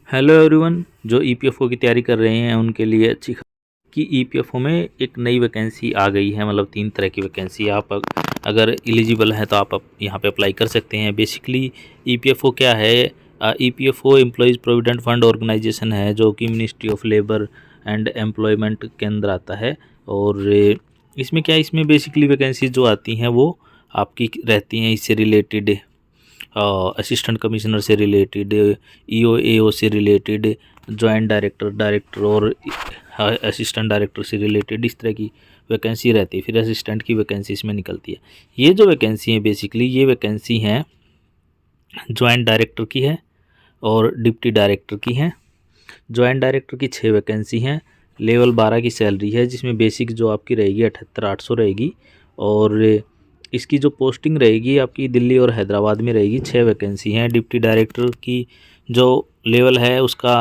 Hello everyone, जो EPFO की तैयारी कर रहे हैं उनके लिए अच्छी खबर कि ईपीएफओ में एक नई वैकेंसी आ गई है। मतलब 3 तरह की वैकेंसी आप अगर एलिजिबल हैं तो आप यहाँ पे अप्लाई कर सकते हैं। बेसिकली ईपीएफओ क्या है? EPFO employees provident fund organisation है जो कि ministry of labour and employment के अंदर आता है। और इसमें क्या है, इसमें बेसिकली वैकेंसी जो आती हैं वो आपकी रहती हैं इससे रिलेटेड, असिस्टेंट कमिश्नर से रिलेटेड, ईओ एओ से रिलेटेड, जॉइंट डायरेक्टर और असिस्टेंट डायरेक्टर से रिलेटेड, इस तरह की वैकेंसी रहती है। फिर असिस्टेंट की वैकेंसी इसमें निकलती है। ये जो वैकेंसी है बेसिकली ये वैकेंसी हैं जॉइंट डायरेक्टर की है और डिप्टी डायरेक्टर की हैं। जॉइंट डायरेक्टर की 6 वैकेंसी हैं। लेवल 12 की सैलरी है जिसमें बेसिक जो आपकी रहेगी 78,800 रहेगी। और इसकी जो पोस्टिंग रहेगी आपकी दिल्ली और हैदराबाद में रहेगी। 6 वैकेंसी हैं। डिप्टी डायरेक्टर की जो लेवल है उसका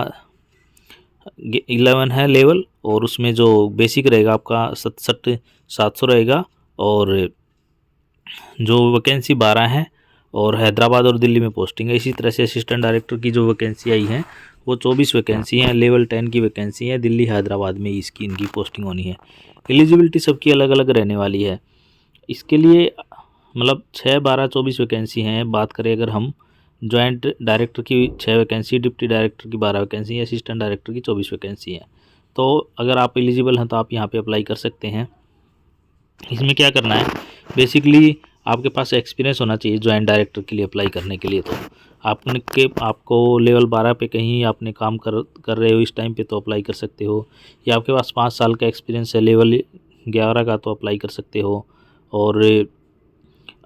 11 है लेवल, और उसमें जो बेसिक रहेगा आपका 67,700 रहेगा। और जो वैकेंसी 12 है और हैदराबाद और दिल्ली में पोस्टिंग है। इसी तरह से असिस्टेंट डायरेक्टर की जो वैकेंसी आई है वो 24 वैकेंसी हैं। लेवल 10 की वैकेंसी है। दिल्ली हैदराबाद में इनकी पोस्टिंग होनी है। एलिजिबिलिटी सबकी अलग अलग रहने वाली है। इसके लिए मतलब 6, 12, 24 वैकेंसी हैं। बात करें अगर हम जॉइंट डायरेक्टर की 6 वैकेंसी, डिप्टी डायरेक्टर की 12 वैकेंसी, असिस्टेंट डायरेक्टर की 24 वैकेंसी है। तो अगर आप एलिजिबल हैं तो आप यहाँ पे अप्लाई कर सकते हैं। इसमें क्या करना है, बेसिकली आपके पास एक्सपीरियंस होना चाहिए जॉइंट डायरेक्टर के लिए अप्लाई करने के लिए। तो आपको लेवल 12 पे कहीं आपने काम कर रहे हो इस टाइम पे तो अप्लाई कर सकते हो, या आपके पास 5 साल का एक्सपीरियंस है लेवल 11 का तो अप्लाई कर सकते हो। और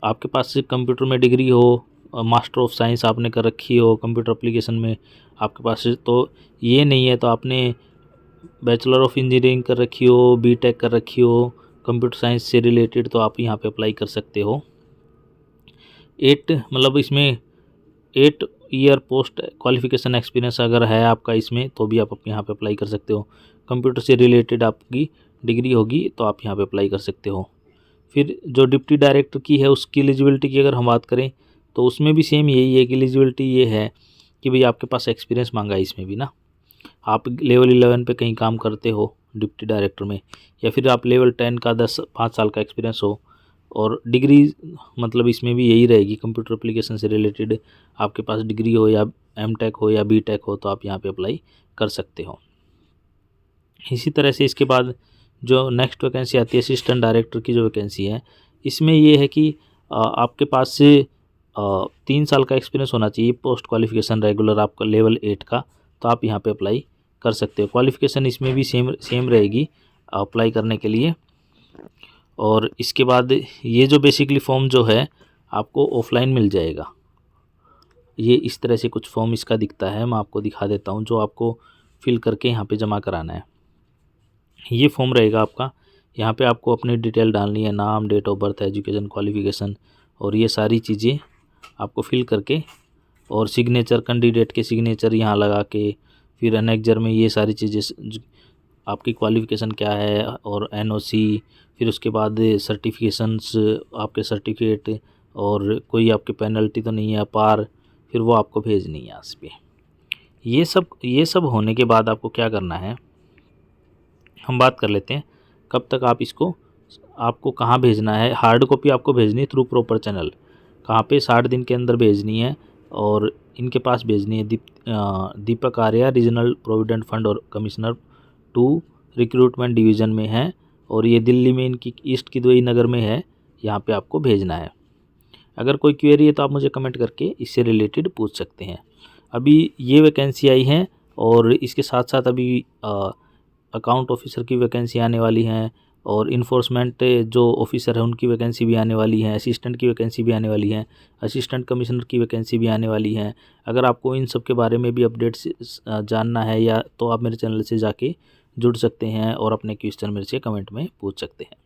आपके पास कंप्यूटर में डिग्री हो, मास्टर ऑफ साइंस आपने कर रखी हो कंप्यूटर एप्लीकेशन में आपके पास, तो ये नहीं है तो आपने बैचलर ऑफ इंजीनियरिंग कर रखी हो, बीटेक कर रखी हो कंप्यूटर साइंस से रिलेटेड, तो आप यहाँ पे अप्लाई कर सकते हो। 8 मतलब इसमें 8 ईयर पोस्ट क्वालिफिकेशन एक्सपीरियंस अगर है आपका इसमें तो भी आप यहाँ पे अप्लाई कर सकते हो। कंप्यूटर से रिलेटेड आपकी डिग्री होगी तो आप यहाँ पे अप्लाई कर सकते हो। फिर जो डिप्टी डायरेक्टर की है उसकी एलिजिबिलिटी की अगर हम बात करें तो उसमें भी सेम यही है कि एलिजिबिलिटी ये है कि भाई आपके पास एक्सपीरियंस मांगा है इसमें भी ना। आप लेवल 11 पे कहीं काम करते हो डिप्टी डायरेक्टर में, या फिर आप लेवल 10 का 5 साल का एक्सपीरियंस हो। और डिग्री मतलब इसमें भी यही रहेगी, कंप्यूटर एप्लीकेशन से रिलेटेड आपके पास डिग्री हो या एमटेक हो या बीटेक हो तो आप यहाँ पे अप्लाई कर सकते हो। इसी तरह से इसके बाद जो नेक्स्ट वैकेंसी आती है असिस्टेंट डायरेक्टर की जो वैकेंसी है, इसमें ये है कि आपके पास से 3 साल का एक्सपीरियंस होना चाहिए पोस्ट क्वालिफिकेशन रेगुलर आपका लेवल 8 का, तो आप यहाँ पे अप्लाई कर सकते हो। क्वालिफिकेशन इसमें भी सेम रहेगी अप्लाई करने के लिए। और इसके बाद ये जो बेसिकली फॉर्म जो है आपको ऑफलाइन मिल जाएगा। ये इस तरह से कुछ फॉर्म इसका दिखता है, मैं आपको दिखा देता हूँ, जो आपको फिल करके यहाँ पे जमा कराना है। ये फॉर्म रहेगा आपका। यहाँ पे आपको अपनी डिटेल डालनी है, नाम, date of birth, education, qualification, और ये सारी चीज़ें आपको फिल करके, और सिग्नेचर, कैंडिडेट के सिग्नेचर यहाँ लगा के, फिर अनेक्जर में ये सारी चीज़ें आपकी क्वालिफिकेशन क्या है और एनओसी, फिर उसके बाद सर्टिफिकेशंस, आपके सर्टिफिकेट, और कोई आपकी पेनल्टी तो नहीं है पार, फिर वो आपको भेजनी है इस पर। ये सब होने के बाद आपको क्या करना है हम बात कर लेते हैं। कब तक आप इसको, आपको कहाँ भेजना है। हार्ड कॉपी आपको भेजनी है थ्रू प्रॉपर चैनल। कहाँ पे? 60 दिन के अंदर भेजनी है। और इनके पास भेजनी है दीपक आर्या, रीजनल प्रोविडेंट फंड और कमिश्नर 2 रिक्रूटमेंट डिवीज़न में है, और ये दिल्ली में इनकी ईस्ट किदवई नगर में है। यहाँ पे आपको भेजना है। अगर कोई क्वेरी है तो आप मुझे कमेंट करके इससे रिलेटेड पूछ सकते हैं। अभी ये वैकेंसी आई हैं, और इसके साथ साथ अभी अकाउंट ऑफिसर की वैकेंसी आने वाली हैं, और इन्फोर्समेंट जो ऑफिसर है उनकी वैकेंसी भी आने वाली है, असिस्टेंट की वैकेंसी भी आने वाली है, असिस्टेंट कमिश्नर की वैकेंसी भी आने वाली है। अगर आपको इन सब के बारे में भी अपडेट्स जानना है या तो आप मेरे चैनल से जाके जुड़ सकते हैं और अपने क्वेश्चन मेरे से कमेंट में पूछ सकते हैं।